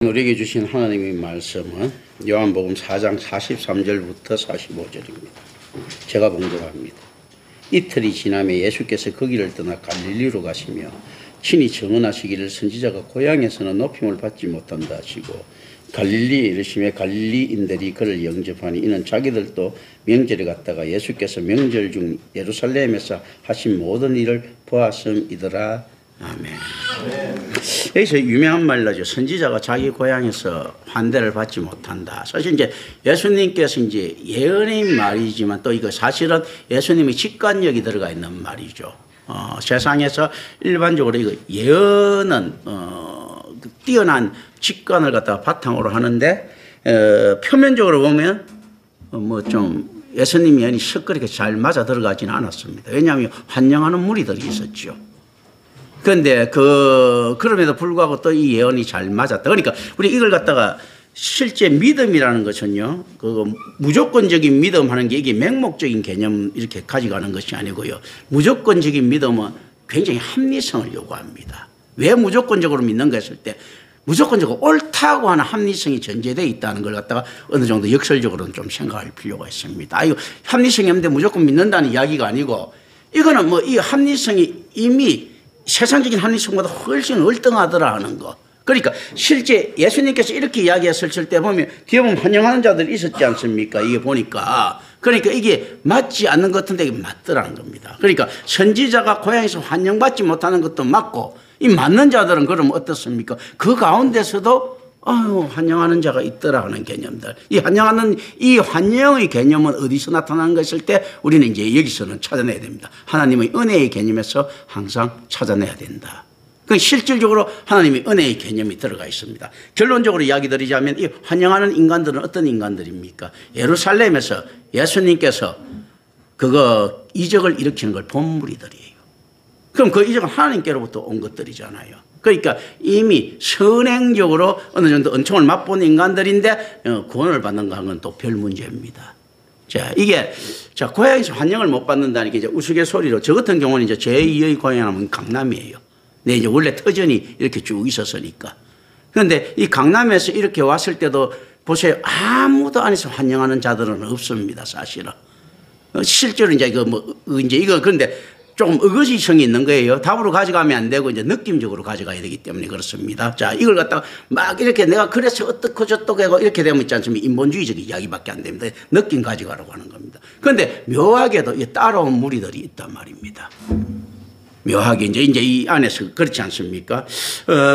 우리에게 주신 하나님의 말씀은 요한복음 4장 43절부터 45절입니다. 제가 봉독합니다. 이틀이 지나매 예수께서 거기를 떠나 갈릴리로 가시며 친히 증언하시기를 선지자가 고향에서는 높임을 받지 못한다 하시고 갈릴리에 이르시매 갈릴리인들이 그를 영접하니 이는 자기들도 명절에 갔다가 예수께서 명절 중 예루살렘에서 하신 모든 일을 보았음이더라. 아멘. 여기서 유명한 말 나죠. 선지자가 자기 고향에서 환대를 받지 못한다. 사실 이제 예수님께서 이제 예언의 말이지만 또 이거 사실은 예수님의 직관력이 들어가 있는 말이죠. 세상에서 일반적으로 이거 예언은 뛰어난 직관을 갖다가 바탕으로 하는데 표면적으로 보면 뭐 좀 예수님 예언이 썩 그렇게 잘 맞아 들어가지는 않았습니다. 왜냐하면 환영하는 무리들이 있었죠. 그런데 그럼에도 불구하고 또 이 예언이 잘 맞았다. 그러니까 우리 이걸 갖다가 실제 믿음이라는 것은요, 무조건적인 믿음 하는 게 이게 맹목적인 개념 이렇게 가져가는 것이 아니고요. 무조건적인 믿음은 굉장히 합리성을 요구합니다. 왜 무조건적으로 믿는가 했을 때 무조건적으로 옳다고 하는 합리성이 전제되어 있다는 걸 갖다가 어느 정도 역설적으로는 좀 생각할 필요가 있습니다. 이거 합리성이 없는데 무조건 믿는다는 이야기가 아니고 이거는 뭐 이 합리성이 이미 세상적인 합리성보다 훨씬 월등하더라 하는 거. 그러니까 실제 예수님께서 이렇게 이야기했을 때 보면 뒤에 보면 환영하는 자들이 있었지 않습니까? 이게 보니까. 그러니까 이게 맞지 않는 것 같은데 이게 맞더라는 겁니다. 그러니까 선지자가 고향에서 환영받지 못하는 것도 맞고 이 맞는 자들은 그럼 어떻습니까? 그 가운데서도 환영하는 자가 있더라 하는 개념들. 이 환영의 개념은 어디서 나타나는 것일 때 우리는 이제 여기서는 찾아내야 됩니다. 하나님의 은혜의 개념에서 항상 찾아내야 된다. 그 실질적으로 하나님의 은혜의 개념이 들어가 있습니다. 결론적으로 이야기 드리자면 이 환영하는 인간들은 어떤 인간들입니까? 예루살렘에서 예수님께서 이적을 일으키는 걸 본 무리들이에요. 그럼 그 이적은 하나님께로부터 온 것들이잖아요. 그러니까 이미 선행적으로 어느 정도 은총을 맛본 인간들인데 구원을 받는가 하는 건 또 별 문제입니다. 자, 고향에서 환영을 못 받는다니까 이제 우스갯소리로 저 같은 경우는 이제 제2의 고향은 강남이에요. 네, 이제 원래 터전이 이렇게 쭉 있었으니까. 그런데 이 강남에서 이렇게 왔을 때도 보세요. 아무도 안에서 환영하는 자들은 없습니다, 사실은. 실제로 이제 그런데 조금 의거지성이 있는 거예요. 답으로 가져가면 안 되고 이제 느낌적으로 가져가야 되기 때문에 그렇습니다. 자, 이걸 갖다가 막 이렇게 내가 그래서 어떻고 저떻고 하고 이렇게 되면 있지 않습니까? 인본주의적인 이야기밖에 안 됩니다. 느낌 가져가라고 하는 겁니다. 그런데 묘하게도 따라온 무리들이 있단 말입니다. 묘하게 이제 이 안에서 그렇지 않습니까?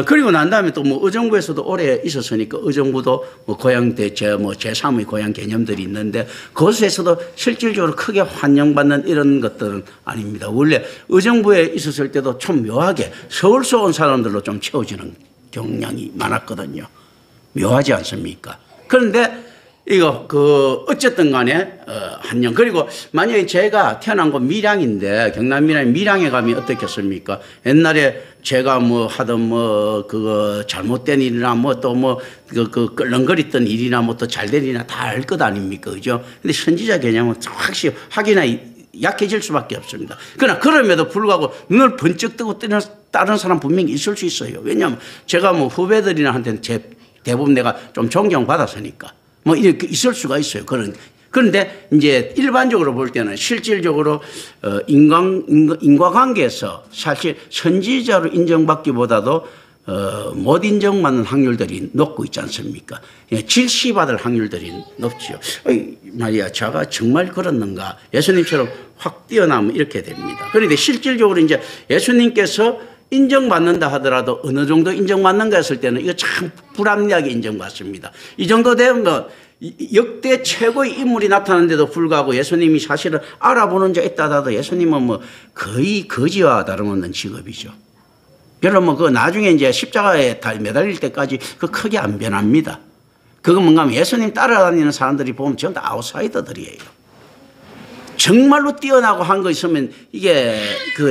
그리고 난 다음에 또 뭐 의정부에서도 오래 있었으니까 의정부도 뭐 고향 제3의 고향 개념들이 있는데 그것에서도 실질적으로 크게 환영받는 이런 것들은 아닙니다. 원래 의정부에 있었을 때도 좀 묘하게 서울서 온 사람들로 좀 채워지는 경향이 많았거든요. 묘하지 않습니까? 그런데 어쨌든 간에, 환영. 그리고 만약에 제가 태어난 곳 밀양인데, 경남 밀양에 가면 어떻겠습니까? 옛날에 제가 잘못된 일이나 끌렁거렸던 일이나 또 잘된 일이나 다 알 것 아닙니까? 그죠? 근데 선지자 개념은 확실히 확인하 약해질 수밖에 없습니다. 그러나 그럼에도 불구하고 눈을 번쩍 뜨고 뜨는 다른 사람 분명히 있을 수 있어요. 왜냐하면 제가 후배들이나 한테는 대부분 내가 좀 존경받았으니까. 이렇게 있을 수가 있어요. 그런데 이제 일반적으로 볼 때는 실질적으로 인과관계에서 사실 선지자로 인정받기보다도 못 인정받는 확률들이 높고 있지 않습니까? 질시받을 확률들이 높죠. 말이야, 자가 정말 그렇는가? 예수님처럼 확 뛰어나면 이렇게 됩니다. 그런데 실질적으로 이제 예수님께서 인정받는다 하더라도 어느 정도 인정받는가 했을 때는 이거 참 불합리하게 인정받습니다. 이 정도 되면 역대 최고의 인물이 나타났는데도 불구하고 예수님이 사실은 알아보는 자 있다 하더라도 예수님은 거의 거지와 다름없는 직업이죠. 여러분 나중에 이제 십자가에 매달릴 때까지 크게 안 변합니다. 그건 뭔가 하면 예수님 따라다니는 사람들이 보면 전부 다 아웃사이더들이에요. 정말로 뛰어나고 한 거 있으면 이게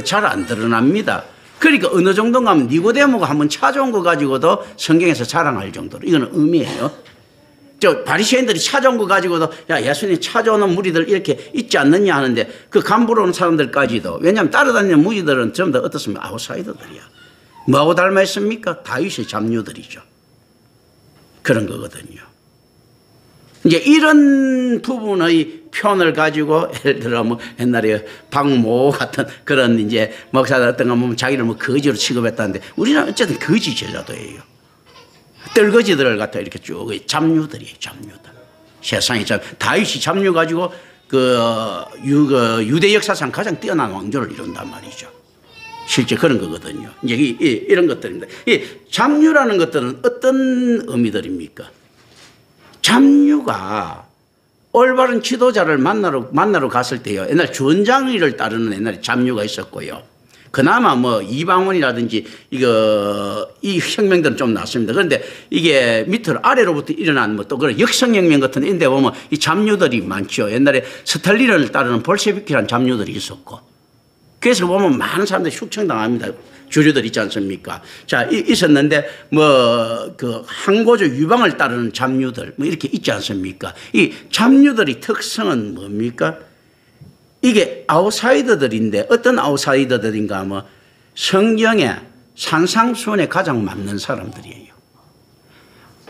잘 안 드러납니다. 그러니까 어느 정도인가 하면 니고데모가 한번 찾아온 거 가지고도 성경에서 자랑할 정도로 이거는 의미예요. 바리새인들이 찾아온 거 가지고도 예수님 찾아오는 무리들 이렇게 있지 않느냐 하는데 그 간부로 오는 사람들까지도 왜냐하면 따라다니는 무리들은 전부 다 어떻습니까? 아웃사이더들이야. 뭐하고 닮아 있습니까? 다윗의 잡류들이죠. 그런 거거든요. 이제 이런 부분의 표현을 가지고 예를 들어 뭐 옛날에 박모 같은 그런 이제 목사들 어떤 거 보면 자기를 뭐 거지로 취급했다는데 우리는 어쨌든 거지 제자도예요. 떨거지들을 갖다 이렇게 쭉 잡류들이에요. 잡류들. 세상에 다윗이 잡류 가지고 유대 역사상 가장 뛰어난 왕조를 이룬단 말이죠. 실제 그런 거거든요. 이제 이런 것들입니다. 이 잡류라는 것들은 어떤 의미들입니까? 잡류가 올바른 지도자를 만나러 갔을 때요. 옛날 주원장이를 따르는 옛날에 잡류가 있었고요. 그나마 뭐 이방원이라든지 이 혁명들은 좀 낫습니다. 그런데 이게 밑으로 아래로부터 일어난 뭐 또 그런 역성혁명 같은 인데 보면 이 잡류들이 많죠. 옛날에 스탈린을 따르는 볼셰비키라는 잡류들이 있었고. 그래서 보면 많은 사람들이 숙청당합니다. 주류들 있지 않습니까? 자, 있었는데 뭐 항고조 유방을 따르는 잡류들 뭐 이렇게 있지 않습니까? 이 잡류들의 특성은 뭡니까? 이게 아웃사이더들인데 어떤 아웃사이더들인가 하면 성경의 산상수훈에 가장 맞는 사람들이에요.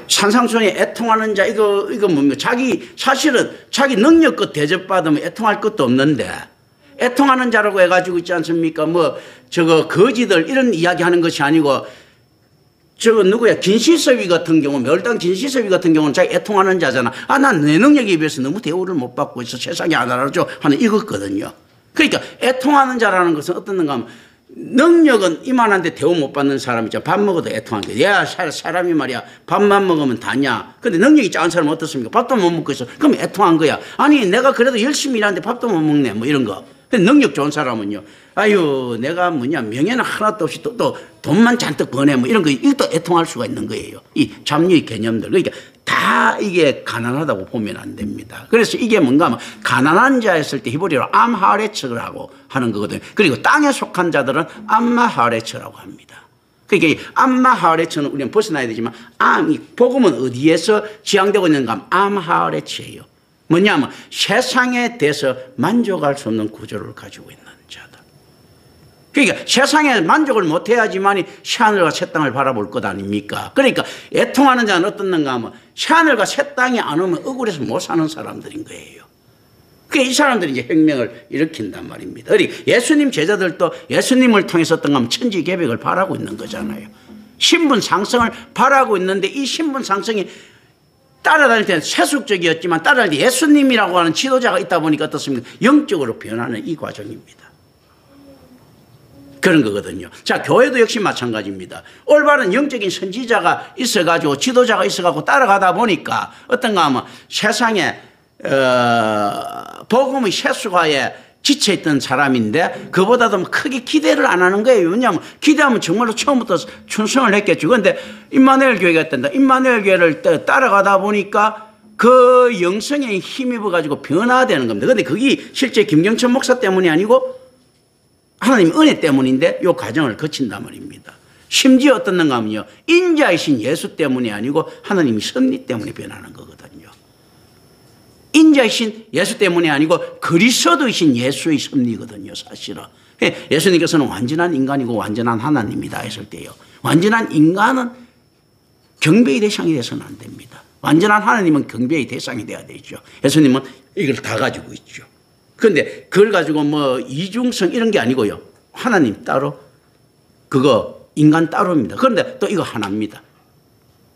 산상수훈에 애통하는 자 이거 뭡니까? 사실은 자기 능력껏 대접받으면 애통할 것도 없는데 애통하는 자라고 해가지고 있지 않습니까? 뭐 거지들 이런 이야기하는 것이 아니고 누구야? 김시섭이 같은 경우, 멸당 김시섭이 같은 경우는 자기 애통하는 자잖아. 난 내 능력에 비해서 너무 대우를 못 받고 있어. 세상이 안 알아줘. 하는 이거거든요. 그러니까 애통하는 자라는 것은 어떻는가 하면 능력은 이만한데 대우 못 받는 사람이죠. 밥 먹어도 애통하는 게. 야, 사람이 말이야. 밥만 먹으면 다냐. 근데 능력이 작은 사람은 어떻습니까? 밥도 못 먹고 있어. 그럼 애통한 거야. 아니, 내가 그래도 열심히 일하는데 밥도 못 먹네. 뭐 이런 거. 능력 좋은 사람은요. 아유, 내가 명예는 하나도 없이 또 돈만 잔뜩 버네. 뭐 이런 거, 이것도 애통할 수가 있는 거예요. 이 잡류의 개념들. 그러니까 다 이게 가난하다고 보면 안 됩니다. 그래서 이게 뭔가 하면 가난한 자였을 때 히브리어로 암하레츠라고 하는 거거든요. 그리고 땅에 속한 자들은 암마하레츠라고 합니다. 그러니까 이 암마하레츠는 우리는 벗어나야 되지만 이 복음은 어디에서 지향되고 있는가 하면 암하레츠예요. 뭐냐면 세상에 대해서 만족할 수 없는 구조를 가지고 있는 자들. 그러니까 세상에 만족을 못해야지만 새하늘과 새 땅을 바라볼 것 아닙니까? 그러니까 애통하는 자는 어떻는가 하면 새하늘과 새 땅이 안 오면 억울해서 못 사는 사람들인 거예요. 그러니까 이 사람들이 이제 혁명을 일으킨단 말입니다. 그리고 예수님 제자들도 예수님을 통해서 어떤가 하면 천지개벽을 바라고 있는 거잖아요. 신분 상승을 바라고 있는데 이 신분 상승이 따라다닐 때는 세속적이었지만 따라다닐 때 예수님이라고 하는 지도자가 있다 보니까 어떻습니까? 영적으로 변하는 이 과정입니다. 그런 거거든요. 자, 교회도 역시 마찬가지입니다. 올바른 영적인 선지자가 있어가지고 지도자가 있어가지고 따라가다 보니까 어떤가 하면 세상에 복음의 세수가에 지쳐있던 사람인데 그보다도 크게 기대를 안 하는 거예요. 왜냐하면 기대하면 정말로 처음부터 충성을 했겠죠. 그런데 임마누엘 교회가 있단다. 임마누엘 교회를 따라가다 보니까 그 영성에 힘입어가지고 변화되는 겁니다. 그런데 그게 실제 김경천 목사 때문이 아니고 하나님 은혜 때문인데 이 과정을 거친단 말입니다. 심지어 어떻는가 하면요. 인자이신 예수 때문이 아니고 하나님의 섭리 때문에 변하는 거거든요. 인자이신 예수 때문이 아니고 그리스도이신 예수의 섭리거든요. 사실은. 예수님께서는 완전한 인간이고 완전한 하나님이다 했을 때요. 완전한 인간은 경배의 대상이 돼서는 안 됩니다. 완전한 하나님은 경배의 대상이 돼야 되죠. 예수님은 이걸 다 가지고 있죠. 그런데 그걸 가지고 뭐 이중성 이런 게 아니고요. 하나님 따로 그거 인간 따로입니다. 그런데 또 이거 하나입니다.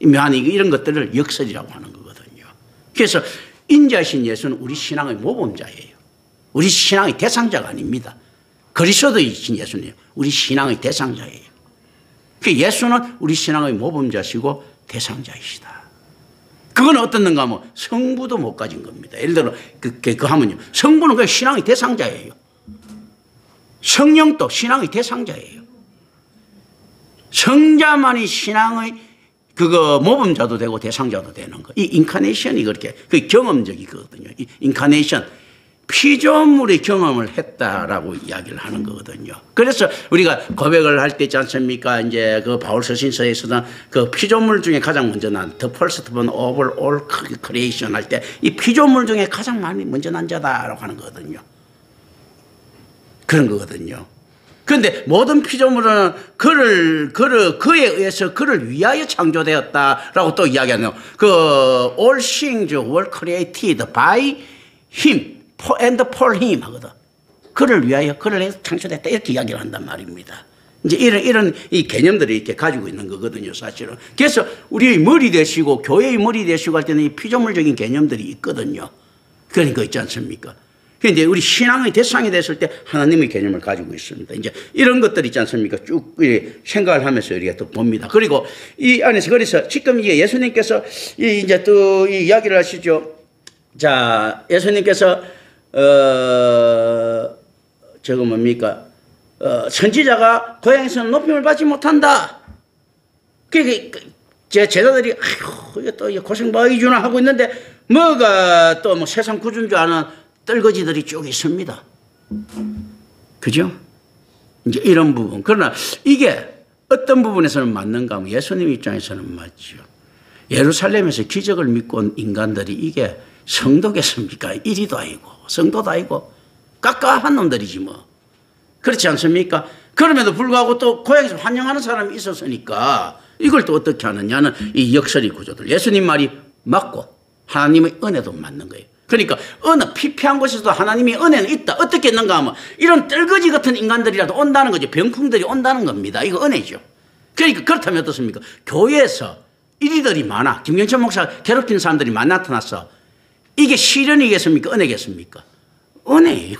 묘한이 이런 것들을 역설이라고 하는 거거든요. 그래서 인자이신 예수는 우리 신앙의 모범자예요. 우리 신앙의 대상자가 아닙니다. 그리스도이신 예수님 우리 신앙의 대상자예요. 예수는 우리 신앙의 모범자시고 대상자이시다. 그건 어떻는가 하면 성부도 못 가진 겁니다. 예를 들어 그 하면요. 성부는 그냥 신앙의 대상자예요. 성령도 신앙의 대상자예요. 성자만이 신앙의 모범자도 되고 대상자도 되는 거. 이 인카네이션이 그렇게 경험적이거든요. 이 인카네이션 피조물의 경험을 했다라고 이야기를 하는 거거든요. 그래서 우리가 고백을 할 때 있지 않습니까? 이제 그 바울 서신서에서는 그 피조물 중에 가장 먼저 난 the first born over all creation 할 때 이 피조물 중에 가장 많이 먼저 난 자다라고 하는 거거든요. 그런 거거든요. 그런데 모든 피조물은 그에 의해서 그를 위하여 창조되었다라고 또 이야기하네요. all things were created by him and for him 하거든. 그를 위하여, 그를 해서 창조됐다 이렇게 이야기를 한단 말입니다. 이제 이런 이 개념들을 이렇게 가지고 있는 거거든요, 사실은. 그래서 우리의 머리 되시고 교회의 머리 되시고 할 때는 이 피조물적인 개념들이 있거든요. 그러니까 있지 않습니까? 그런데 우리 신앙의 대상이 됐을 때 하나님의 개념을 가지고 있습니다. 이제 이런 것들 있지 않습니까? 쭉 생각을 하면서 우리가 또 봅니다. 그리고 이 안에서 그래서 지금 이게 예수님께서 이제 또 이 이야기를 하시죠. 자, 예수님께서 저거 뭡니까? 선지자가 고향에서는 높임을 받지 못한다. 제 제자들이 아이고 이게 또 고생 많이 주나 하고 있는데 뭐가 또 뭐 세상 구준 줄 아는 떨거지들이 쭉 있습니다. 그죠? 이제 이런 부분. 그러나 이게 어떤 부분에서는 맞는가 하면 예수님 입장에서는 맞죠. 예루살렘에서 기적을 믿고 온 인간들이 이게 성도겠습니까? 이리도 아니고 성도도 아니고 깝깝한 놈들이지 뭐. 그렇지 않습니까? 그럼에도 불구하고 또 고향에서 환영하는 사람이 있었으니까 이걸 또 어떻게 하느냐는 이 역설의 구조들. 예수님 말이 맞고 하나님의 은혜도 맞는 거예요. 그러니까 어느 피폐한 곳에서도 하나님의 은혜는 있다. 어떻게 있는가 하면 이런 떨거지 같은 인간들이라도 온다는 거죠. 병풍들이 온다는 겁니다. 이거 은혜죠. 그러니까 그렇다면 어떻습니까? 교회에서 이리들이 많아. 김경천 목사 괴롭히는 사람들이 많이 나타났어. 이게 시련이겠습니까? 은혜겠습니까? 은혜예요.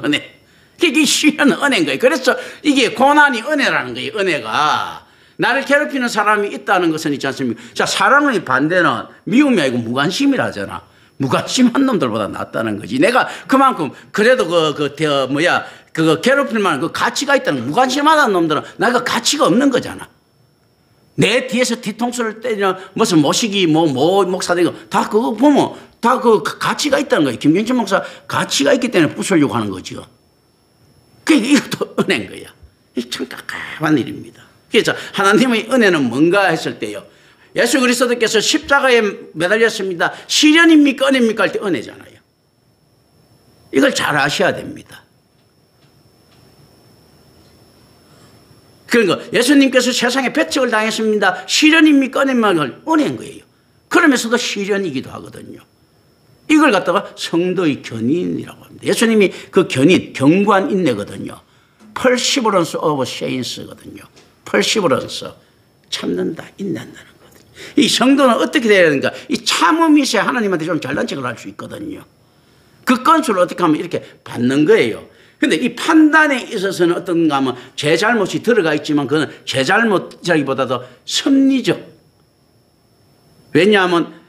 은혜. 이게 시련은 은혜인 거예요. 그래서 이게 고난이 은혜라는 거예요. 은혜가. 나를 괴롭히는 사람이 있다는 것은 있지 않습니까? 자, 사랑의 반대는 미움이 아니고 무관심이라잖아. 무관심한 놈들보다 낫다는 거지. 내가 그만큼 그래도 그거 괴롭힐 만한 그 가치가 있다는 무관심하다는 놈들은 나가 가치가 없는 거잖아. 내 뒤에서 뒤통수를 때리는 무슨 모시기 목사들이 다 그거 보면 다 그 가치가 있다는 거예요. 김경천 목사 가치가 있기 때문에 부수려고 하는 거죠. 그러니까 이것도 은혜인 거야. 이게 참 깝깝한 일입니다. 그래서 하나님의 은혜는 뭔가 했을 때요. 예수 그리스도께서 십자가에 매달렸습니다. 시련입니까? 은혜입니까? 할 때 은혜잖아요. 이걸 잘 아셔야 됩니다. 그러니까 예수님께서 세상에 배척을 당했습니다. 시련입니까? 은혜입니까? 은혜인 거예요. 그러면서도 시련이기도 하거든요. 이걸 갖다가 성도의 견인이라고 합니다. 예수님이 그 견인, 견고한 인내거든요. perseverance of saints거든요. perseverance, 참는다, 인내한다는 거거든요. 이 성도는 어떻게 돼야 되는가? 이 참음이 있어야 하나님한테 좀 잘난 척을 할 수 있거든요. 그 건수를 어떻게 하면 이렇게 받는 거예요. 근데 이 판단에 있어서는 어떤가 하면 제 잘못이 들어가 있지만 그건 제 잘못이라기보다도 섭리적. 왜냐하면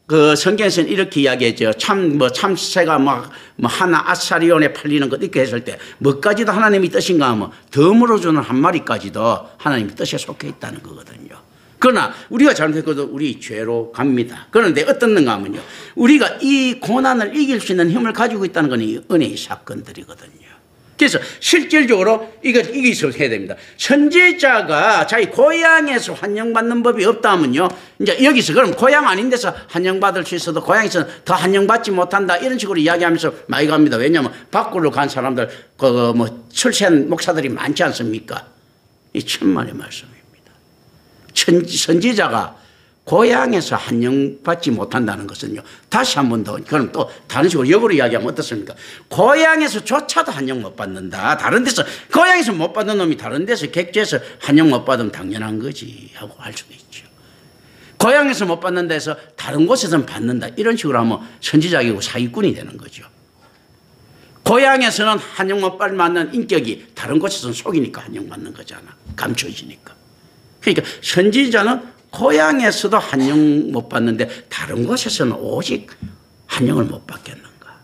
그 성경에서는 이렇게 이야기했죠. 참새가 하나 아사리온에 팔리는 것 이렇게 했을 때 뭐까지도 하나님이 뜻인가 하면 덤으로 주는 한 마리까지도 하나님의 뜻에 속해 있다는 거거든요. 그러나 우리가 잘못했거든 우리 죄로 갑니다. 그런데 어떻는가 하면요. 우리가 이 고난을 이길 수 있는 힘을 가지고 있다는 건 이 은혜의 사건들이거든요. 그래서 실질적으로 이걸 이기서 해야 됩니다. 선지자가 자기 고향에서 환영받는 법이 없다면요. 이제 여기서 그럼 고향 아닌 데서 환영받을 수 있어도 고향에서는 더 환영받지 못한다. 이런 식으로 이야기하면서 많이 갑니다. 왜냐하면 밖으로 간 사람들, 출세한 목사들이 많지 않습니까? 이 천만의 말씀입니다. 선지자가 고향에서 환영받지 못한다는 것은요. 다시 한 번 더 그럼 또 다른 식으로 역으로 이야기하면 어떻습니까? 고향에서조차도 환영 못 받는다. 다른 데서 고향에서 못 받는 놈이 다른 데서 객지에서 환영 못 받으면 당연한 거지 하고 할 수도 있죠. 고향에서 못 받는 데서 다른 곳에서는 받는다. 이런 식으로 하면 선지자이고 사기꾼이 되는 거죠. 고향에서는 환영 못 받는 인격이 다른 곳에서는 속이니까 환영받는 거잖아. 감춰지니까. 그러니까 선지자는 고향에서도 환영 못 받는데 다른 곳에서는 오직 환영을 못 받겠는가.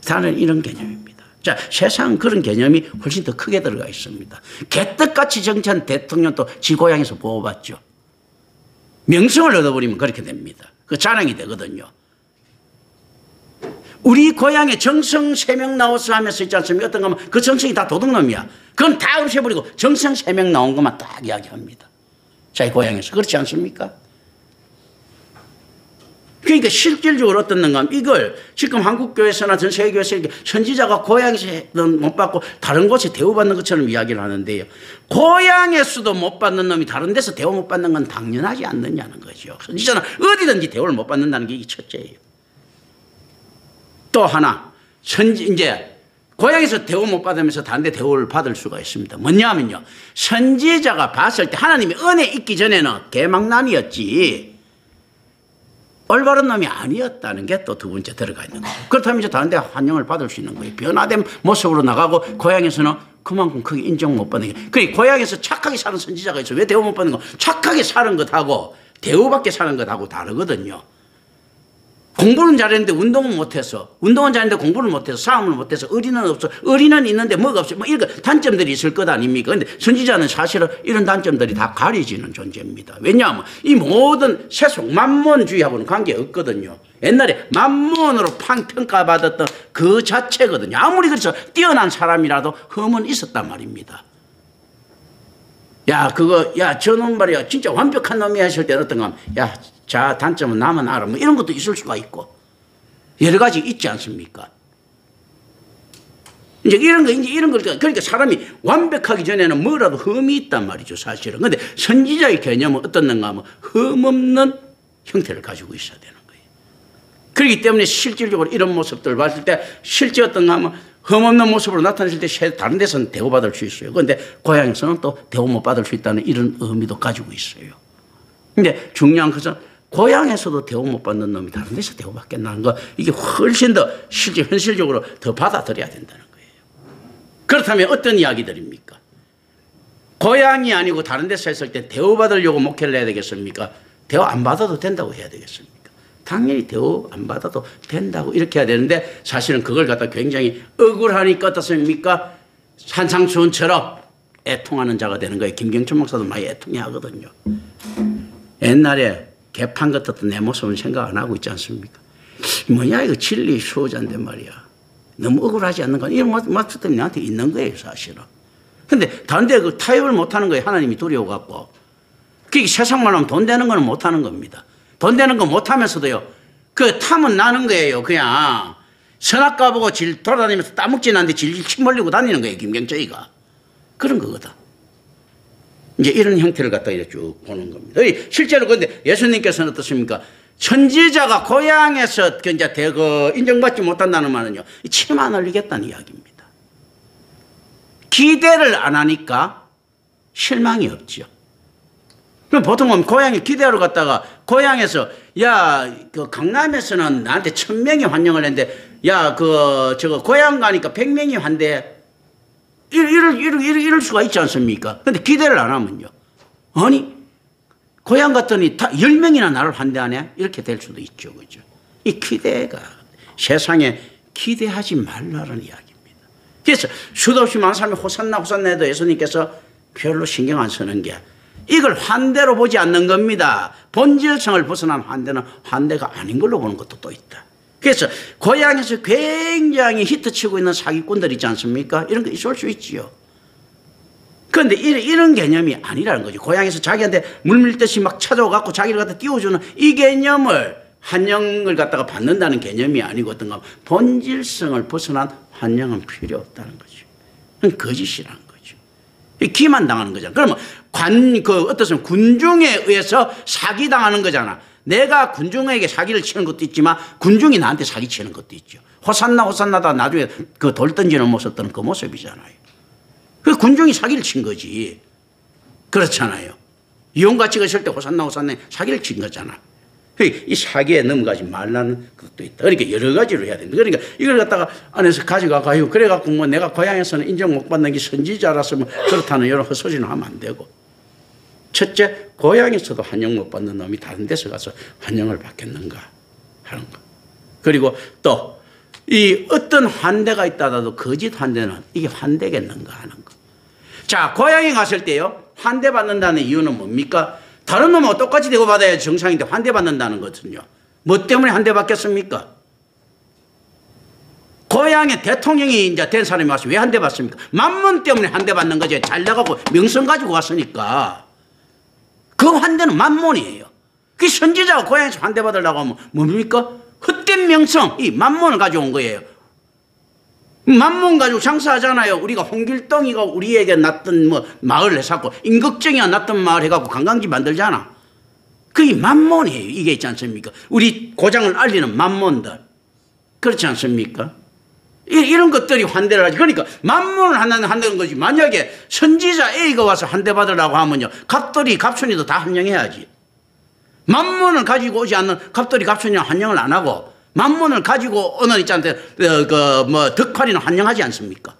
다른 이런 개념입니다. 자, 세상은 그런 개념이 훨씬 더 크게 들어가 있습니다. 개떡같이 정치한 대통령도 지 고향에서 보호받죠. 명성을 얻어버리면 그렇게 됩니다. 그 자랑이 되거든요. 우리 고향에 정성 3명 나와서 하면서 있지 않습니까? 어떤가 하면 그 정성이 다 도둑놈이야. 그건 다 없애버리고 정성 3명 나온 것만 딱 이야기합니다. 자기 고향에서. 그렇지 않습니까? 그러니까 실질적으로 어떻는가 하면 이걸 지금 한국교회에서나 전 세계교회에서 이렇게 선지자가 고향에서는 못 받고 다른 곳에 대우받는 것처럼 이야기를 하는데요. 고향에서도 못 받는 놈이 다른 데서 대우 못 받는 건 당연하지 않느냐는 거죠. 선지자는 어디든지 대우를 못 받는다는 게 이게 첫째예요. 또 하나, 이제 고향에서 대우 못 받으면서 다른 데 대우를 받을 수가 있습니다. 뭐냐면요. 선지자가 봤을 때 하나님의 은혜 있기 전에는 개망난이었지 올바른 놈이 아니었다는 게 또 두 번째 들어가 있는 거예요. 그렇다면 이제 다른 데 환영을 받을 수 있는 거예요. 변화된 모습으로 나가고 고향에서는 그만큼 크게 인정 못 받는 게. 그래 고향에서 착하게 사는 선지자가 있어. 왜 대우 못 받는 거? 착하게 사는 것하고 대우받게 사는 것하고 다르거든요. 공부는 잘했는데 운동은 못해서, 운동은 잘했는데 공부를 못해서, 싸움을 못해서, 의리는 없어, 의리는 있는데 뭐가 없어, 뭐 이런 단점들이 있을 것 아닙니까? 근데 선지자는 사실은 이런 단점들이 다 가려지는 존재입니다. 왜냐하면 이 모든 세속 만몬주의하고는 관계없거든요. 옛날에 만몬으로 평가받았던 그 자체거든요. 아무리 그래서 뛰어난 사람이라도 흠은 있었단 말입니다. 저놈 말이야, 진짜 완벽한 놈이 하실 때는 어떤가 하면, 자, 단점은 나만 알아. 뭐 이런 것도 있을 수가 있고. 여러 가지 있지 않습니까? 이제 이런 걸, 그러니까 사람이 완벽하기 전에는 뭐라도 흠이 있단 말이죠, 사실은. 근데 선지자의 개념은 어떻는가 하면 흠 없는 형태를 가지고 있어야 되는 거예요. 그렇기 때문에 실질적으로 이런 모습들을 봤을 때 실제 어떤가 하면 흠 없는 모습으로 나타났을 때 다른 데서는 대우받을 수 있어요. 그런데 고향에서는 또 대우 못 받을 수 있다는 이런 의미도 가지고 있어요. 근데 중요한 것은 고향에서도 대우 못 받는 놈이 다른 데서 대우받겠다는 거, 이게 훨씬 더 현실적으로 더 받아들여야 된다는 거예요. 그렇다면 어떤 이야기들입니까? 고향이 아니고 다른 데서 했을 때 대우받으려고 목회를 해야 되겠습니까? 대우 안 받아도 된다고 해야 되겠습니까? 당연히 대우 안 받아도 된다고 이렇게 해야 되는데 사실은 그걸 갖다 굉장히 억울하니까 어떻습니까? 산상수훈처럼 애통하는 자가 되는 거예요. 김경춘 목사도 많이 애통해 하거든요. 옛날에 개판 같았던 내 모습은 생각 안 하고 있지 않습니까? 뭐냐 이거 진리 수호자인데 말이야. 너무 억울하지 않는가? 이런 모습 때문에 나한테 있는 거예요 사실은. 근데 다른 데 그 타협을 못하는 거예요. 하나님이 두려워갖고. 그게 세상 말로 하면 돈 되는 거는 못하는 겁니다. 돈 되는 거 못하면서도요. 그 탐은 나는 거예요. 그냥 선악과 보고 돌아다니면서 따먹지 않는데 질질 침 흘리고 다니는 거예요. 김경철이가. 그런 거거든. 이제 이런 형태를 갖다 이렇게 쭉 보는 겁니다. 실제로 근데 예수님께서는 어떻습니까? 선지자가 고향에서 이제 인정받지 못한다는 말은요. 치마 늘리겠다는 이야기입니다. 기대를 안 하니까 실망이 없죠. 그럼 보통은 고향에 기대하러 갔다가 고향에서 그 강남에서는 나한테 1000명이 환영을 했는데 고향 가니까 100명이 환대해. 이럴 수가 있지 않습니까? 근데 기대를 안 하면요. 아니, 고향 갔더니 다 10명이나 나를 환대하네? 이렇게 될 수도 있죠. 그죠? 이 기대가 세상에 기대하지 말라는 이야기입니다. 그래서 수도 없이 많은 사람이 호산나 해도 예수님께서 별로 신경 안 쓰는 게 이걸 환대로 보지 않는 겁니다. 본질성을 벗어난 환대는 환대가 아닌 걸로 보는 것도 또 있다. 그래서 고향에서 굉장히 히트치고 있는 사기꾼들 있지 않습니까? 이런 거 있을 수 있지요. 그런데 이런 개념이 아니라는 거죠. 고향에서 자기한테 물밀듯이 막 찾아와갖고 자기를 갖다 띄워주는 이 개념을 환영을 갖다가 받는다는 개념이 아니고 어떤가 본질성을 벗어난 환영은 필요 없다는 거죠. 그건 거짓이라는 거죠. 기만 당하는 거잖아. 그러면 어떻습니까? 군중에 의해서 사기당하는 거잖아. 내가 군중에게 사기를 치는 것도 있지만 군중이 나한테 사기 치는 것도 있죠. 호산나다 나중에 그 돌 던지는 모습들은 그 모습이잖아요. 그 군중이 사기를 친 거지. 그렇잖아요. 이용같이 있을 때 호산나 사기를 친 거잖아. 이 사기에 넘어가지 말라는 것도 있다. 그러니까 여러 가지로 해야 된다. 그러니까 이걸 갖다가 안에서 가져가고 그래갖고 뭐 내가 고향에서는 인정 못 받는 게 선지자라서 그렇다는 이런 헛소리는 하면 안 되고. 첫째, 고향에서도 환영 못 받는 놈이 다른 데서 가서 환영을 받겠는가 하는 거. 그리고 또 이 어떤 환대가 있다라도 거짓 환대는 이게 환대겠는가 하는 거. 자, 고향에 갔을 때요. 환대받는다는 이유는 뭡니까? 다른 놈하고 똑같이 대우받아야 정상인데 환대받는다는 것은요. 뭐 때문에 환대받겠습니까? 고향에 대통령이 이제 된 사람이 와서 왜 환대받습니까? 만문 때문에 환대받는 거죠. 잘 나가고 명성 가지고 왔으니까. 그 환대는 만문이에요. 그 선지자가 고향에서 환대받으려고 하면 뭡니까? 헛된 명성, 이 만몬을 가져온 거예요. 만몬 가지고 장사하잖아요. 우리가 홍길동이가 우리에게 놨던 뭐 마을 해갖고 임꺽정이가 놨던 마을 해갖고 관광지 만들잖아. 그게 만몬이에요. 이게 있지 않습니까? 우리 고장을 알리는 만몬들. 그렇지 않습니까? 이런 것들이 환대를 하지. 그러니까 만몬을 한다는 거지. 만약에 선지자 A가 와서 환대받으려고 하면요, 갑돌이 갑순이도 다 환영해야지. 만몬을 가지고 오지 않는 갑돌이 갑순이는 환영을 안 하고, 만몬을 가지고 오는 있잖아요. 덕팔이는 환영하지 않습니까?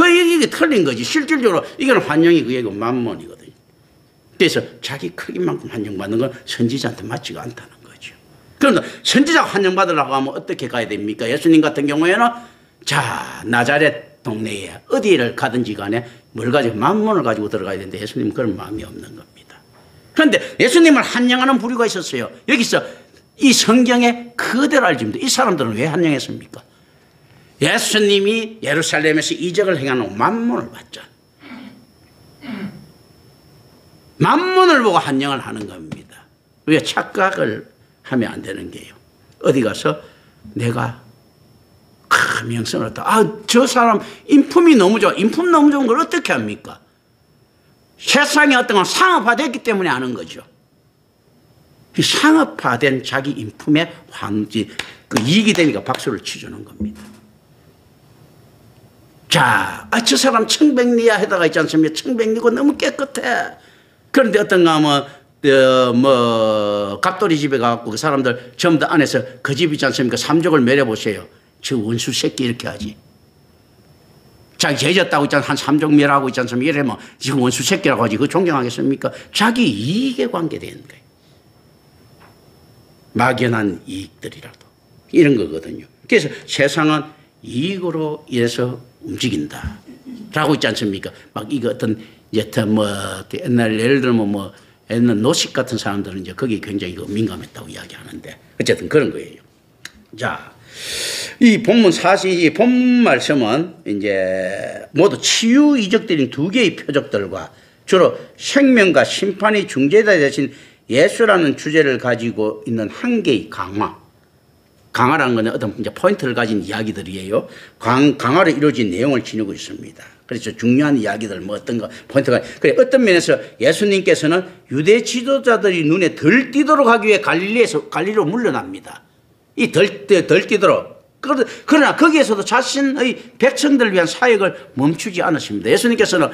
이게 틀린 거지. 실질적으로 이거는 환영이 그게 만몬이거든요. 그래서 자기 크기만큼 환영받는 건 선지자한테 맞지가 않다는 거죠. 그런데 선지자가 환영받으려고 하면 어떻게 가야 됩니까? 예수님 같은 경우에는 자, 나자렛 동네에 어디를 가든지 간에 뭘 가지고 만몬을 가지고 들어가야 되는데 예수님은 그런 마음이 없는 겁니다. 그런데 예수님을 환영하는 부류가 있었어요. 여기서 이 성경에 그대로 알집니다. 이 사람들은 왜 환영했습니까? 예수님이 예루살렘에서 이적을 행하는 만몬을 봤잖아요. 만몬을 보고 환영을 하는 겁니다. 왜 착각을 하면 안 되는 게요. 어디 가서 내가 명성을 얻다. 저 사람 인품이 너무 좋아. 인품 너무 좋은 걸 어떻게 합니까? 세상에 어떤 건 상업화됐기 때문에 하는 거죠. 상업화된 자기 인품에 이익이 되니까 박수를 치주는 겁니다. 자, 저 사람 청백리야 해다가 있지 않습니까? 청백리고 너무 깨끗해. 그런데 어떤가 갑돌이 집에 가갖고 그 사람들 전부 다 안에서 그 집 있지 않습니까? 삼족을 멸해보세요. 저 원수 새끼 이렇게 하지. 자기 죄졌다고 있잖아. 한 삼족 멸하고 있지 않습니까? 이러면 지금 원수 새끼라고 하지. 그거 존경하겠습니까? 자기 이익에 관계되는 거예요. 막연한 이익들이라도 이런 거거든요. 그래서 세상은 이익으로 인해서 움직인다 라고 있지 않습니까? 막 이거 어떤 옛날 예를 들면 옛날 노식 같은 사람들은 이제 거기에 굉장히 민감했다고 이야기하는데 어쨌든 그런 거예요. 자, 이 본문 이 본문 말씀은 이제 모두 치유 이적들인 두 개의 표적들과 주로 생명과 심판의 중재자 되신 예수라는 주제를 가지고 있는 한 개의 강화라는 것은 어떤 이제 포인트를 가진 이야기들이에요. 강화로 이루어진 내용을 지니고 있습니다. 그래서 중요한 이야기들 어떤 거 포인트가 그래 어떤 면에서 예수님께서는 유대 지도자들이 눈에 덜 띄도록 하기 위해 갈릴리로 물러납니다. 이 덜 띄도록. 그러나 거기에서도 자신의 백성들을 위한 사역을 멈추지 않으십니다. 예수님께서는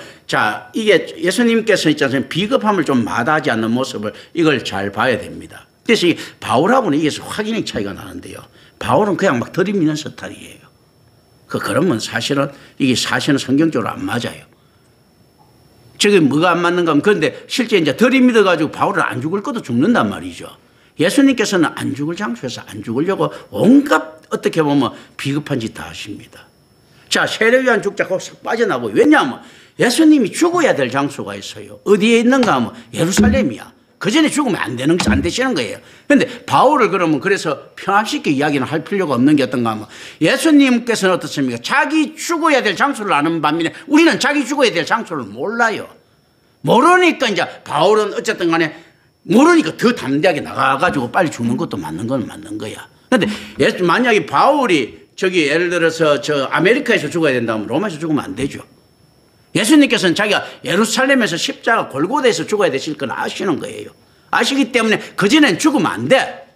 예수님께서 있지 않습니까? 비겁함을 좀 마다하지 않는 모습을 이걸 잘 봐야 됩니다. 그래서 바울하고는 이게 확연히 차이가 나는데요. 바울은 그냥 막 들이미는 스타일이에요. 그러면 사실은 성경적으로 안 맞아요. 저게 뭐가 안 맞는가 하면 그런데 실제 이제 들이밀어가지고 바울은 안 죽을 것도 죽는단 말이죠. 예수님께서는 안 죽을 장소에서 안 죽으려고 온갖 어떻게 보면 비겁한 짓 다 하십니다. 자, 세례요한 죽자고 싹 빠져나고 왜냐하면 예수님이 죽어야 될 장소가 있어요. 어디에 있는가 하면 예루살렘이야. 그 전에 죽으면 안 되시는 거예요. 그런데 바울을 그러면 그래서 평합시켜 이야기는 할 필요가 없는 게 어떤가 하면 예수님께서는 어떻습니까? 자기 죽어야 될 장소를 아는 반면에 우리는 자기 죽어야 될 장소를 몰라요. 모르니까 이제 바울은 어쨌든 간에 모르니까 더 담대하게 나가가지고 빨리 죽는 것도 맞는 건 맞는 거야. 그런데 만약에 바울이 예를 들어서 아메리카에서 죽어야 된다면 로마에서 죽으면 안 되죠. 예수님께서는 자기가 예루살렘에서 십자가 골고다에서 죽어야 되실 건 아시는 거예요. 아시기 때문에 그전엔 죽으면 안 돼.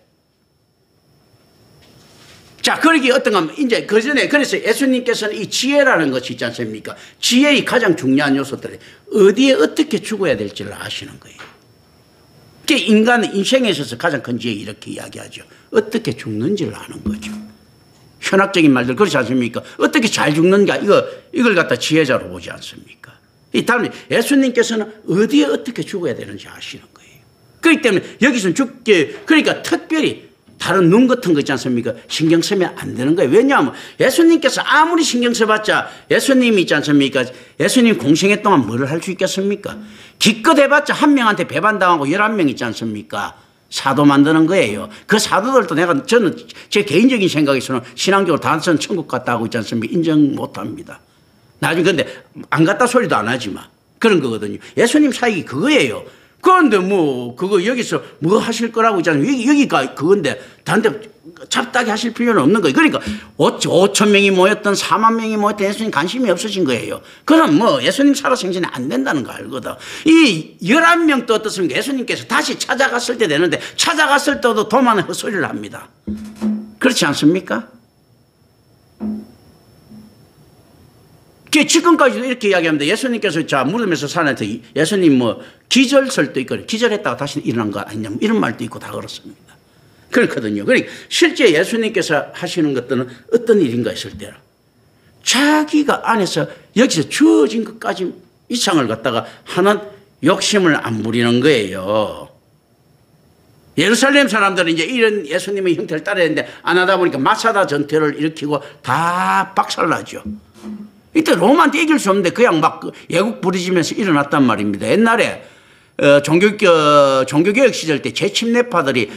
자, 그러기 어떤가 이제 그전에 그래서 예수님께서는 이 지혜라는 것이 있지 않습니까? 지혜의 가장 중요한 요소들이 어디에 어떻게 죽어야 될지를 아시는 거예요. 그게 인간의 인생에 있어서 가장 큰 지혜 이렇게 이야기하죠. 어떻게 죽는지를 아는 거죠. 현학적인 말들 그렇지 않습니까? 어떻게 잘 죽는가 이걸 갖다 지혜자로 보지 않습니까? 다음에 예수님께서는 어디에 어떻게 죽어야 되는지 아시는 거예요. 그렇기 때문에 여기서는 그러니까 특별히 다른 눈 같은 거 있지 않습니까? 신경 쓰면 안 되는 거예요. 왜냐하면 예수님께서 아무리 신경 써봤자 예수님이 있지 않습니까? 예수님 공생애 동안 뭐를 할 수 있겠습니까? 기껏 해봤자 한 명한테 배반당하고 11명 있지 않습니까? 사도 만드는 거예요. 그 사도들도 저는 제 개인적인 생각에서는 신앙적으로 단순 천국 갔다 하고 있지 않습니까? 인정 못 합니다. 나중에 근데 안 갔다 소리도 안 하지만 그런 거거든요. 예수님 사역이 그거예요. 그런데 뭐 그거 여기서 뭐 하실 거라고 있잖아요. 여기가 그건데 단데 잡다하게 하실 필요는 없는 거예요. 그러니까 5천 명이 모였던 4만 명이 모였던 예수님 관심이 없으신 거예요. 그럼 뭐 예수님 살아생전에 안 된다는 거 알거든. 이 11명도 어떻습니까? 예수님께서 다시 찾아갔을 때 되는데 찾아갔을 때도 도마는 헛소리를 합니다. 그렇지 않습니까? 지금까지도 이렇게 이야기합니다. 예수님께서 자 무덤에서 살아났을 때 예수님 뭐 기절설도 있거든요. 기절했다가 다시 일어난 거 아니냐 이런 말도 있고 다 그렇습니다. 그렇거든요. 그러니까 실제 예수님께서 하시는 것들은 어떤 일인가 했을 때라 자기가 안에서 여기서 주어진 것까지 이상을 갖다가 하는 욕심을 안 부리는 거예요. 예루살렘 사람들은 이제 이런 예수님의 형태를 따라야 하는데 안 하다 보니까 마사다 전투를 일으키고 다 박살나죠. 이때 로마한테 이길 수 없는데 그냥 막 예국 부르짖으면서 일어났단 말입니다. 옛날에 종교개혁 시절 때 재침례파들이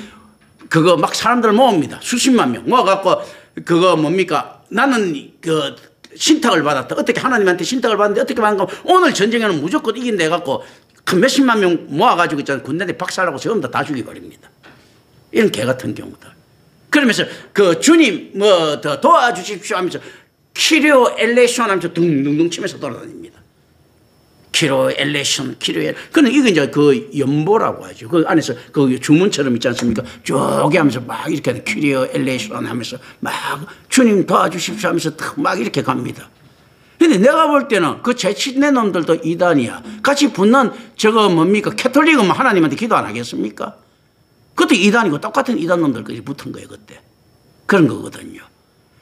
그거 막 사람들 모읍니다. 수십만 명 모아갖고 그거 뭡니까? 나는 그 신탁을 받았다. 어떻게 하나님한테 신탁을 받는데 어떻게 받는 거 오늘 전쟁에는 무조건 이긴다 해갖고 몇십만 명 모아가지고 있잖아요. 군대에 박살나고 전부 다 죽여버립니다. 이런 개 같은 경우들. 그러면서 그 주님 뭐 더 도와주십시오 하면서 키리오 엘레이션 하면서 둥둥둥 치면서 돌아다닙니다. 키리오 엘레이션, 키리오 엘레이션. 그는 이거 이제 그 연보라고 하죠. 그 안에서 그 주문처럼 있지 않습니까? 쪼개 하면서 막 이렇게 키리오 엘레이션 하면서 막 주님 도와주십시오 하면서 막 이렇게 갑니다. 근데 내가 볼 때는 그 재친내 놈들도 이단이야. 같이 붙는 저거 뭡니까? 캐톨릭은 하나님한테 기도 안 하겠습니까? 그것도 이단이고 똑같은 이단 놈들까지 붙은 거예요, 그때. 그런 거거든요.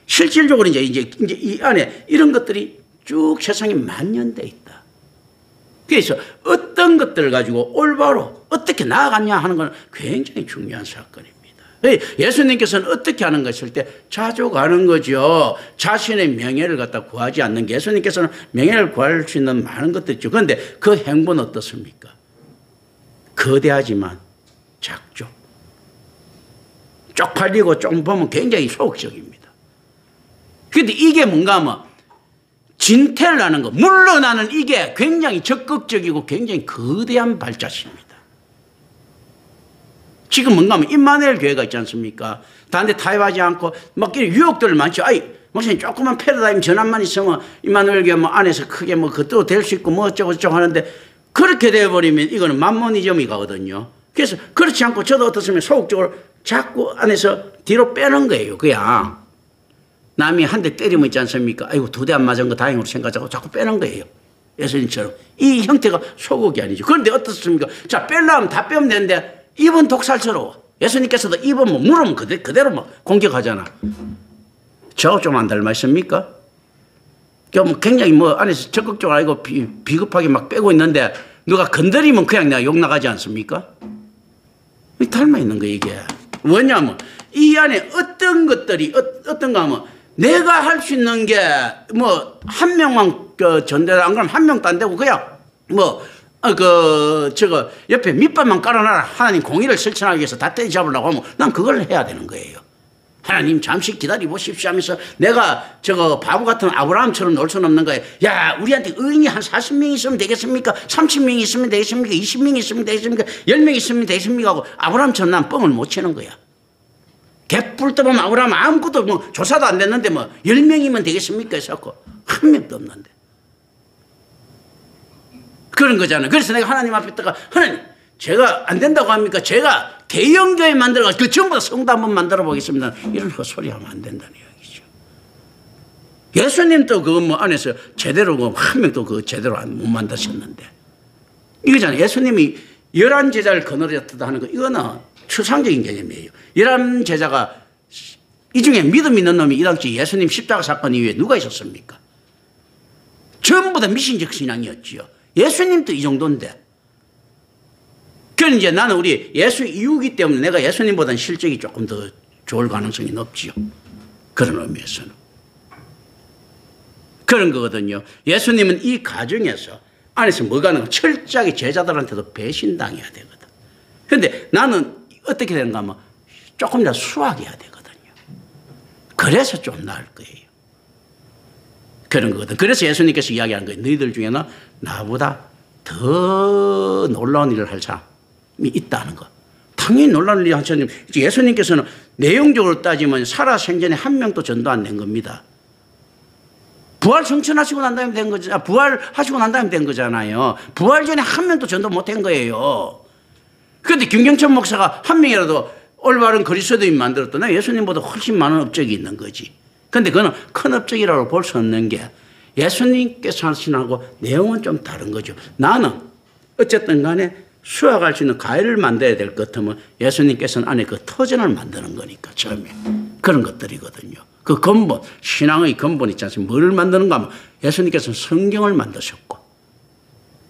실질적으로 이제 이 안에 이런 것들이 쭉 세상에 만연돼 있다. 그래서 어떤 것들을 가지고 올바로 어떻게 나아갔냐 하는 건 굉장히 중요한 사건입니다. 예수님께서는 어떻게 하는 것일 때 자족하는 거죠. 자신의 명예를 갖다 구하지 않는 게 예수님께서는 명예를 구할 수 있는 많은 것들이 있죠. 그런데 그 행보는 어떻습니까? 거대하지만 작죠. 쪽팔리고 좀 보면 굉장히 소극적입니다. 그런데 이게 뭔가 하면 진퇴를 하는 거, 물러나는 이게 굉장히 적극적이고 굉장히 거대한 발자취입니다. 지금 뭔가 하면 임마누엘 교회가 있지 않습니까? 다른데 타협하지 않고 막 이런 유혹들 많죠. 아이, 목사님 조그만 패러다임 전환만 있으면 임마누엘 교회 뭐 안에서 크게 뭐 그것도 될 수 있고 뭐 어쩌고 하는데 그렇게 되어버리면 이거는 만모니즘이 가거든요. 그래서 그렇지 않고 저도 어떻습니까? 소극적으로 자꾸 안에서 뒤로 빼는 거예요. 그냥. 남이 한 대 때리면 있지 않습니까? 아이고 2대 안 맞은 거 다행으로 생각하고 자꾸 빼는 거예요. 예수님처럼. 이 형태가 소극이 아니죠. 그런데 어떻습니까? 자, 빼려면 다 빼면 되는데 입은 독살스러워. 예수님께서도 입은 뭐 물으면 그대로 막 공격하잖아. 저하고 좀 안 닮아 있습니까? 굉장히 뭐 안에서 적극적으로 아니고 비급하게 막 빼고 있는데 누가 건드리면 그냥 내가 욕 나가지 않습니까? 닮아 있는 거예요, 이게. 뭐냐면 이 안에 어떤 것들이 어떤가 하면 내가 할 수 있는 게 뭐 한 명만 전대를 안 그러면 한 명도 안 되고 그냥 뭐 저거 옆에 밑밥만 깔아놔라. 하나님 공의를 실천하기 위해서 다 때려잡으려고 하면 난 그걸 해야 되는 거예요. 하나님 잠시 기다려 보십시오 하면서 내가 저거 바보 같은 아브라함처럼 놀 수는 없는 거예요. 야, 우리한테 의인이 한 40명 있으면 되겠습니까? 30명 있으면 되겠습니까? 20명 있으면 되겠습니까? 10명 있으면 되겠습니까? 하고 아브라함처럼 난 뻥을 못 치는 거야. 개뿔 떠보면 아브라함 아무것도 뭐 조사도 안 됐는데 뭐 10명이면 되겠습니까? 해서 한 명도 없는데. 그런 거잖아요. 그래서 내가 하나님 앞에 있다가 하나님 제가 안 된다고 합니까? 제가 대형교회 만들어가지고 그 전부 다 성도 한번 만들어 보겠습니다. 이런 헛소리 하면 안 된다는 이야기죠. 예수님도 그 뭐 안에서 제대로 한 명도 그 제대로 못 만드셨는데. 이거잖아요. 예수님이 11제자를 거느렸다 하는 거 이거는 추상적인 개념이에요. 11제자가 이 중에 믿음 있는 놈이 이 당시 예수님 십자가 사건 이후에 누가 있었습니까? 전부 다 미신적 신앙이었지요. 예수님도 이 정도인데. 그럼 이제 나는 우리 예수 이후기 때문에 내가 예수님보다는 실적이 조금 더 좋을 가능성이 높지요. 그런 의미에서는. 그런 거거든요. 예수님은 이 과정에서 안에서 뭐가 하는 거 철저하게 제자들한테도 배신당해야 되거든. 그런데 나는 어떻게 되는가 하면 조금이라도 수학해야 되거든요. 그래서 좀 나을 거예요. 그런 거거든. 그래서 예수님께서 이야기하는 거예요. 너희들 중에는 나보다 더 놀라운 일을 할 사람 있다는 거. 당연히 놀랄 일 하셨는데 예수님께서는 내용적으로 따지면 살아생전에 한 명도 전도 안 낸 겁니다. 부활 성천하시고 난 다음에 된 거잖아요. 부활하시고 난 다음에 된 거잖아요. 부활 전에 한 명도 전도 못 한 거예요. 그런데 김경천 목사가 한 명이라도 올바른 그리스도인 만들었더니 예수님보다 훨씬 많은 업적이 있는 거지. 그런데 그거는 큰 업적이라고 볼 수 없는 게 예수님께서 하신 하고 내용은 좀 다른 거죠. 나는 어쨌든 간에 수확할 수 있는 과일을 만들어야 될 것 같으면 예수님께서는 안에 그 터전을 만드는 거니까 처음에 그런 것들이거든요. 그 근본, 신앙의 근본 있지 않습니까? 뭐를 만드는가 하면 예수님께서는 성경을 만드셨고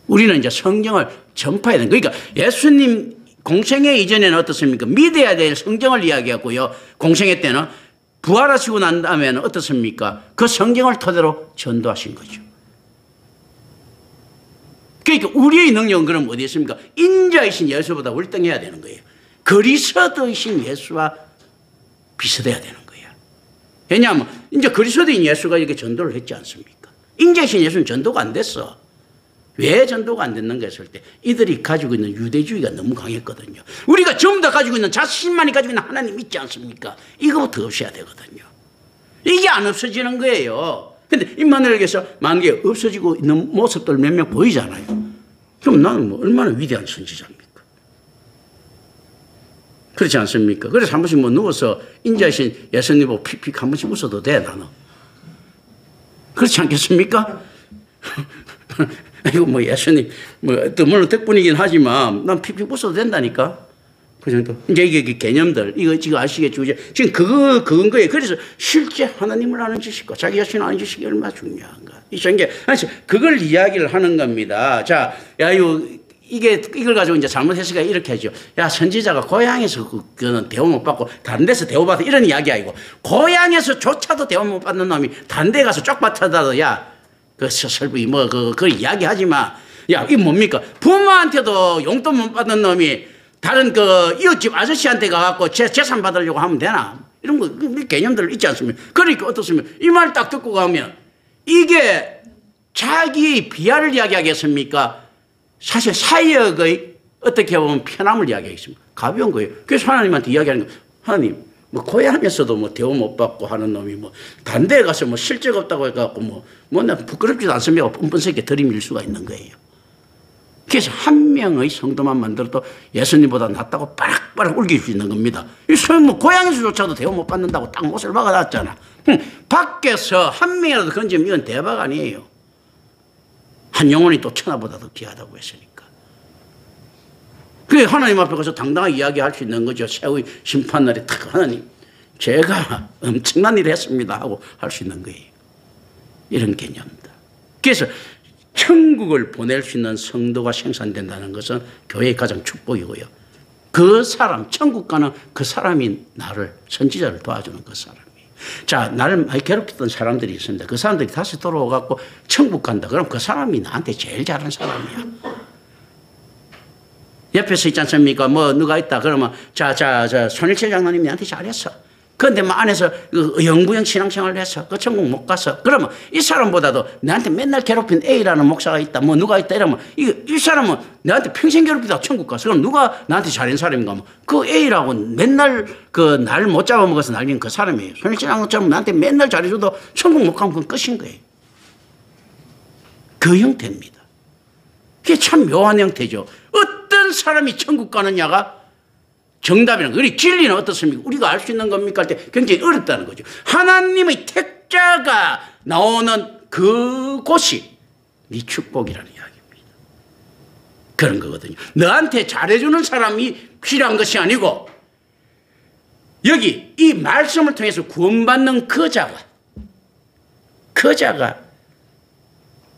우리는 이제 성경을 전파해야 되는 거예요. 그러니까 예수님 공생애 이전에는 어떻습니까? 믿어야 될 성경을 이야기하고요. 공생애 때는 부활하시고 난 다음에는 어떻습니까? 그 성경을 토대로 전도하신 거죠. 그러니까 우리의 능력은 그럼 어디 있습니까? 인자이신 예수보다 월등해야 되는 거예요. 그리스도이신 예수와 비슷해야 되는 거예요. 왜냐하면 이제 그리스도인 예수가 이렇게 전도를 했지 않습니까? 인자이신 예수는 전도가 안 됐어. 왜 전도가 안 됐는가 했을 때 이들이 가지고 있는 유대주의가 너무 강했거든요. 우리가 전부 다 가지고 있는 자신만이 가지고 있는 하나님 있지 않습니까? 이거부터 없애야 되거든요. 이게 안 없어지는 거예요. 근데 임마누엘에게서 만약에 없어지고 있는 모습들 몇 명 보이잖아요. 그럼 나는 뭐 얼마나 위대한 선지자입니까? 그렇지 않습니까? 그래서 한 번씩 뭐 누워서 인자이신 예수님 보고 픽픽 한 번씩 웃어도 돼, 나는. 그렇지 않겠습니까? 이거 뭐 예수님, 물론 덕분이긴 하지만 난 픽픽 웃어도 된다니까. 그 정도. 이제 이게 개념들, 이거 지금 아시겠죠? 지금 그건 거예요. 그래서 실제 하나님을 아는 지식과 자기 자신을 아는 지식이 얼마나 중요한가. 그걸 이야기를 하는 겁니다. 자, 이걸 가지고 이제 잘못했으니까 이렇게 하죠. 야, 선지자가 고향에서 그는 대우 못 받고 다른 데서 대우 받아. 이런 이야기 아니고. 고향에서조차도 대우 못 받는 놈이 다른 데 가서 쪽받아다도 야, 설부 그 이야기 하지 마. 야, 이게 뭡니까? 부모한테도 용돈 못 받는 놈이 다른 이웃집 아저씨한테 가갖고 재산 받으려고 하면 되나? 이런 거, 개념들 있지 않습니까? 그러니까 어떻습니까? 이 말 딱 듣고 가면 이게 자기의 비하를 이야기하겠습니까? 사실 사역의 어떻게 보면 편함을 이야기하겠습니다. 가벼운 거예요. 그래서 하나님한테 이야기하는 거예요. 하나님, 고향에서도 대우 못 받고 하는 놈이 다른 데 가서 실적 없다고 해갖고 나 부끄럽지도 않습니다. 뻔뻔스럽게 들이밀 수가 있는 거예요. 그래서 한 명의 성도만 만들어도 예수님보다 낫다고 빠락빠락 울길 수 있는 겁니다. 이 고향에서조차도 대우 못 받는다고 딱 못을 박아놨잖아. 밖에서 한 명이라도 건지면 이건 대박 아니에요. 한 영혼이 또 천하보다 더 귀하다고 했으니까. 그게 하나님 앞에 가서 당당하게 이야기할 수 있는 거죠. 새의 심판날에 딱 하나님, 제가 엄청난 일을 했습니다 하고 할 수 있는 거예요. 이런 개념입니다. 그래서 천국을 보낼 수 있는 성도가 생산된다는 것은 교회의 가장 축복이고요. 그 사람, 천국 가는 그 사람이 나를, 선지자를 도와주는 그 사람이에요. 자, 나를 많이 괴롭혔던 사람들이 있습니다. 그 사람들이 다시 돌아와갖고 천국 간다. 그럼 그 사람이 나한테 제일 잘하는 사람이야. 옆에서 있지 않습니까? 누가 있다. 그러면, 손일철 장로님이 나한테 잘했어. 그런데 안에서 영구형 신앙생활을 해서 그 천국 못 갔어. 그러면 이 사람보다도 나한테 맨날 괴롭힌 A라는 목사가 있다. 누가 있다. 이러면 이 사람은 나한테 평생 괴롭히다가 천국 갔어. 그럼 누가 나한테 잘한 사람인가 하면 그 A라고 맨날 날 못 잡아먹어서 날린 그 사람이에요. 손일철 장로처럼 나한테 맨날 잘해줘도 천국 못 가면 그건 끝인 거예요. 그 형태입니다. 그게 참 묘한 형태죠. 어떤 사람이 천국 가느냐가 정답이라는 거예요. 우리 진리는 어떻습니까? 우리가 알 수 있는 겁니까? 할 때 굉장히 어렵다는 거죠. 하나님의 택자가 나오는 그곳이 네 축복이라는 이야기입니다. 그런 거거든요. 너한테 잘해주는 사람이 필요한 것이 아니고 여기 이 말씀을 통해서 구원받는 그 자가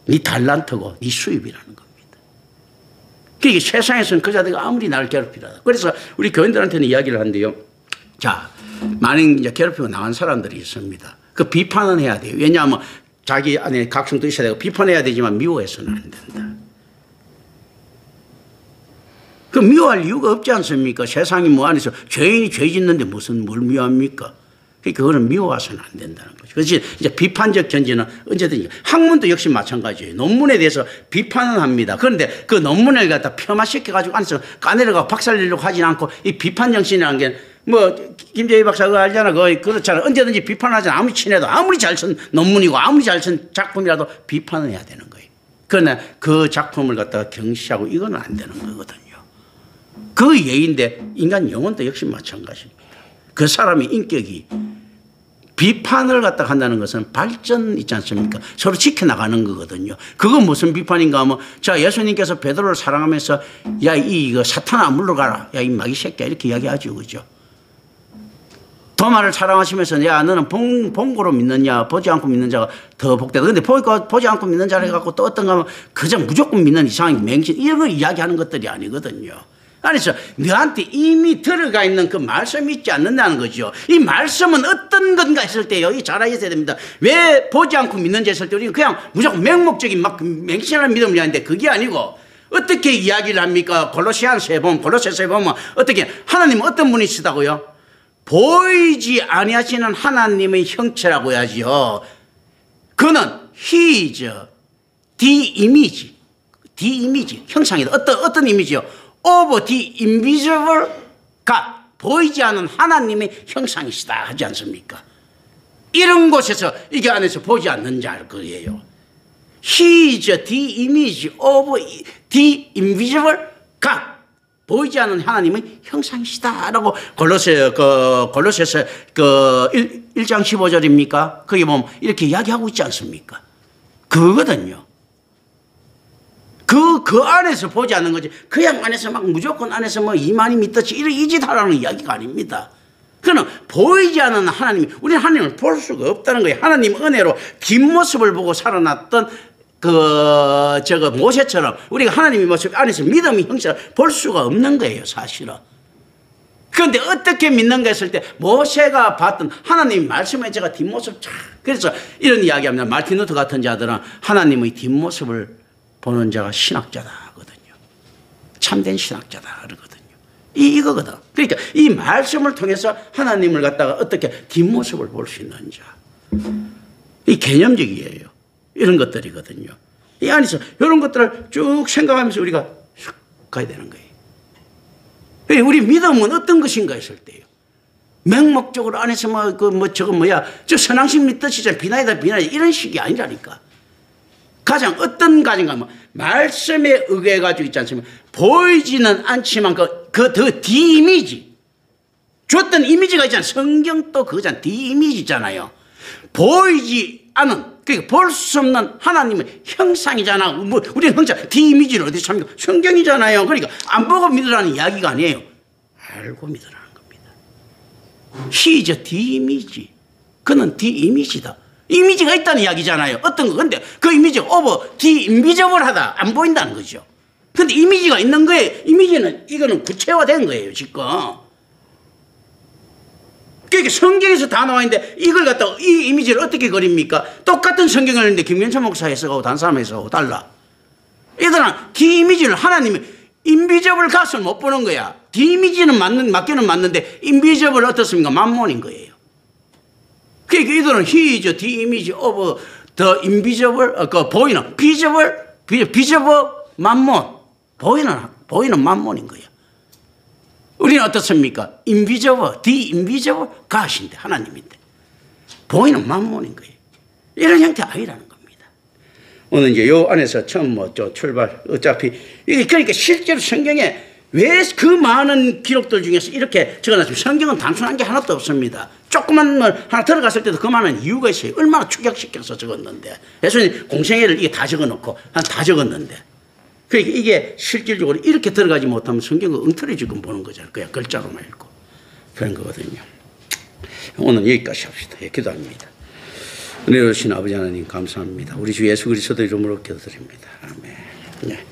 네 달란트고 네 수입이라는 겁니다. 그러니까 세상에서는 그 자들이 아무리 나를 괴롭히라. 그래서 우리 교인들한테는 이야기를 하는데요. 자, 만약 이제 괴롭히고 나간 사람들이 있습니다. 그 비판은 해야 돼요. 왜냐하면 자기 안에 각성도 있어야 되고 비판해야 되지만 미워해서는 안 된다. 미워할 이유가 없지 않습니까? 세상이 안에서 죄인이 죄 짓는데 뭘 미워합니까? 그러니까 그거는 미워와서는 안 된다는 거죠. 그래서 이제 비판적 견지는 언제든지 학문도 역시 마찬가지예요. 논문에 대해서 비판은 합니다. 그런데 그 논문을 갖다 폄하시켜가지고 안에서 까내려가 박살내려고 하진 않고 이 비판 정신이라는 게 뭐 김재희 박사가 알잖아. 그렇잖아. 언제든지 비판하잖아. 아무리 친해도 아무리 잘 쓴 논문이고 아무리 잘 쓴 작품이라도 비판을 해야 되는 거예요. 그러나 그 작품을 갖다가 경시하고 이건 안 되는 거거든요. 그 예인데 인간 영혼도 역시 마찬가지입니다. 그 사람의 인격이 비판을 갖다 한다는 것은 발전 있지 않습니까? 서로 지켜나가는 거거든요. 그건 무슨 비판인가 하면 자 예수님께서 베드로를 사랑하면서 야 이거 사탄아 물러가라. 야 이 마귀 새끼야 이렇게 이야기하죠. 그죠? 도마를 사랑하시면서 야 너는 본고로 믿느냐 보지 않고 믿는 자가 더 복되다. 그런데 보지 않고 믿는 자를 해갖고 또 어떤가 하면 그저 무조건 믿는 이상한 맹신 이런 걸 이야기하는 것들이 아니거든요. 그래서 너한테 이미 들어가 있는 그 말씀이 있지 않는다는 거죠. 이 말씀은 어떤 건가 했을 때요. 이 잘 아셔야 됩니다. 왜 보지 않고 믿는지 했을 때 우리는 그냥 무조건 맹목적인 막 맹신하는 믿음을 하는데 그게 아니고 어떻게 이야기를 합니까? 골로새서에 보면 어떻게 하나님은 어떤 분이시다고요? 보이지 아니하시는 하나님의 형체라고 해야지요. 그는 He is the image 형상이다. 어떤 이미지요? Of the invisible God 보이지 않는 하나님의 형상이시다 하지 않습니까? 이런 곳에서 이게 안에서 보지 않는 자일 거예요. He is the image of the invisible God 보이지 않는 하나님의 형상이시다라고 골로새서 1장 15절입니까? 거기 보면 이렇게 이야기하고 있지 않습니까? 그거거든요. 그 안에서 보지 않는 거지. 그냥 안에서 막 무조건 안에서 뭐 이만희 믿듯이 이 짓 하라는 이야기가 아닙니다. 그는 보이지 않는 하나님이 우리는 하나님을 볼 수가 없다는 거예요. 하나님 은혜로 뒷모습을 보고 살아났던 모세처럼 우리가 하나님의 모습 안에서 믿음의 형체를 볼 수가 없는 거예요, 사실은. 그런데 어떻게 믿는가 했을 때 모세가 봤던 하나님의 말씀에 제가 뒷모습 그래서 이런 이야기합니다. 마틴 루터 같은 자들은 하나님의 뒷모습을 보는 자가 신학자다 하거든요. 참된 신학자다 그러거든요. 이거거든. 그러니까 이 말씀을 통해서 하나님을 갖다가 어떻게 뒷모습을 볼 수 있는 자. 이 개념적이에요. 이런 것들이거든요. 이 안에서 이런 것들을 쭉 생각하면서 우리가 슉 가야 되는 거예요. 우리 믿음은 어떤 것인가 했을 때요. 맹목적으로 안에서 저 선앙심 믿듯이 비나이다 이런 식이 아니라니까. 가장 어떤 가정가 하면 말씀에 의해가지고 있지 않습니까? 보이지는 않지만 더 디이미지. 줬던 이미지가 있잖아요. 성경도 그거잖아요. 디이미지잖아요. 보이지 않은 그러니까 볼 수 없는 하나님의 형상이잖아. 우리는 형상, 디이미지를 어디서 삽니까? 성경이잖아요. 그러니까 안 보고 믿으라는 이야기가 아니에요. 알고 믿으라는 겁니다. He is the image. 그는 디이미지다. 이미지가 있다는 이야기잖아요. 어떤 거. 근데 그 이미지가 디인비저블하다. 안 보인다는 거죠. 근데 이미지가 있는 거예요. 이거는 구체화된 거예요, 지금. 그러니까 성경에서 다 나와 있는데 이걸 갖다가 이 이미지를 어떻게 그립니까? 똑같은 성경을 했는데 김元목사 해석하고 다른 사람 해석하고 달라. 얘들은 디이미지를 하나님이 인비저블 갓을 못 보는 거야. 디이미지는 맞기는 맞는데 인비저블 어떻습니까? 만몬인 거예요. 그러니까 이들은 He is the image of the invisible, 보이는 visible 만몬. 보이는 만몬인 거예요. 우리는 어떻습니까? invisible, the invisible God인데 하나님인데 보이는 만몬인 거예요. 이런 형태 아니라는 겁니다. 오늘 이제 요 안에서 처음 출발 어차피 이게 그러니까 실제로 성경에 왜 그 많은 기록들 중에서 이렇게 적어놨습니까? 성경은 단순한 게 하나도 없습니다. 조그만 걸 하나 들어갔을 때도 그 많은 이유가 있어요. 얼마나 축약시켜서 적었는데 예수님 공생애를 이게 다 적어놓고 다 적었는데 그러니까 이게 실질적으로 이렇게 들어가지 못하면 성경은 엉터리 지금 보는 거잖아요. 그냥 글자로만 읽고 그런 거거든요. 오늘 여기까지 합시다. 예, 기도합니다. 은혜로우신 아버지 하나님 감사합니다. 우리 주 예수 그리스도 이름으로 기도드립니다. 아멘. 네.